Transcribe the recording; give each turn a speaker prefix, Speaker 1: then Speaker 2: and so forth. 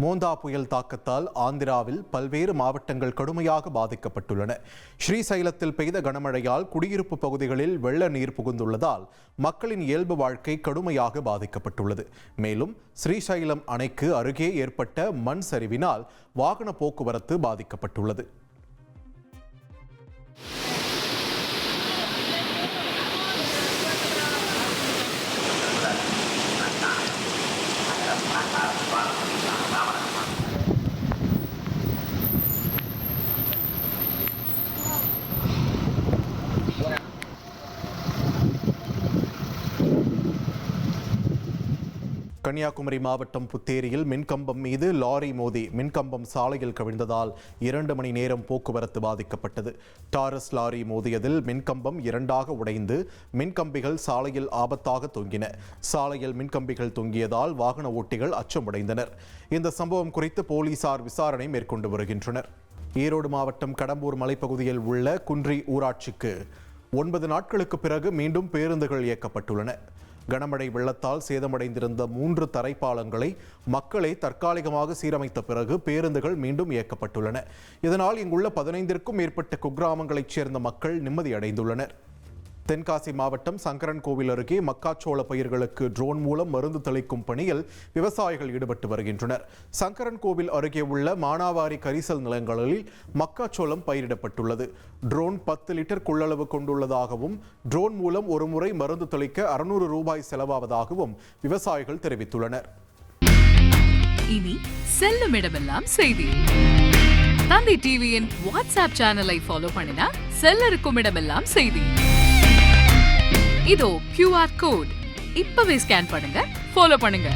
Speaker 1: மோந்தா புயல் தாக்கத்தால் ஆந்திராவில் பல்வேறு மாவட்டங்கள் கடுமையாக பாதிக்கப்பட்டுள்ளன. ஸ்ரீசைலத்தில் பெய்த கனமழையால் குடியிருப்பு பகுதிகளில் வெள்ள நீர் புகுந்துள்ளதால் மக்களின் இயல்பு வாழ்க்கை கடுமையாக பாதிக்கப்பட்டுள்ளது. மேலும் ஸ்ரீசைலம் அணைக்கு அருகே ஏற்பட்ட மண் சரிவினால் வாகன போக்குவரத்து பாதிக்கப்பட்டுள்ளது. கன்னியாகுமரி மாவட்டம் புத்தேரியில் மின்கம்பம் மீது லாரி மோதி மின்கம்பம் சாலையில் கவிழ்ந்ததால் 2 மணி நேரம் போக்குவரத்து பாதிக்கப்பட்டது. டாரஸ் லாரி மோதியதில் மின்கம்பம் இரண்டாக உடைந்து மின்கம்பிகள் சாலையில் ஆபத்தாக தொங்கின. சாலையில் மின்கம்பிகள் தொங்கியதால் வாகன ஓட்டிகள் அச்சமடைந்தனர். இந்த சம்பவம் குறித்து போலீசார் விசாரணை மேற்கொண்டு வருகின்றனர். ஈரோடு மாவட்டம் கடம்பூர் மலைப்பகுதியில் உள்ள குன்றி ஊராட்சிக்கு 9 நாட்களுக்கு பிறகு மீண்டும் பேருந்துகள் இயக்கப்பட்டுள்ளன. கனமழை வெள்ளத்தால் சேதமடைந்திருந்த 3 தரைப்பாலங்களை மக்களே தற்காலிகமாக சீரமைத்த பிறகு பேருந்துகள் மீண்டும் இயக்கப்பட்டுள்ளன. இதனால் இங்குள்ள 15க்கும் மேற்பட்ட குக்கிராமங்களைச் சேர்ந்த மக்கள் நிம்மதியடைந்துள்ளனர். தென்காசி மாவட்டம் சங்கரன் கோவில் அருகே மக்காச்சோள பயிர்களுக்கு ட்ரோன் மூலம் மருந்து தெளிக்கும் பணியில் விவசாயிகள் ஈடுபட்டு வருகின்றனர். சங்கரன் கோவில் அருகே உள்ள மானாவாரி கரிசல் நிலங்களில் மக்காச்சோளம் பயிரிடப்பட்டுள்ளது. ட்ரோன் 10 லிட்டர் கொள்ளளவு கொண்டுள்ளதாகவும் ட்ரோன் மூலம் ஒரு முறை மருந்து தெளிக்க 600 ரூபாய் செலவாவதாகவும் விவசாயிகள் தெரிவித்துள்ளனர்.
Speaker 2: இனி செல்லும் இடமெல்லாம் செய்தி. தந்தி டிவியின் வாட்ஸ்அப் சேனலை ஃபாலோ பண்ணினா செல்ல இருக்கும் இடமெல்லாம் செய்தி. இதோ QR கோட் இப்பவே ஸ்கேன் பண்ணுங்க, ஃபாலோ பண்ணுங்க.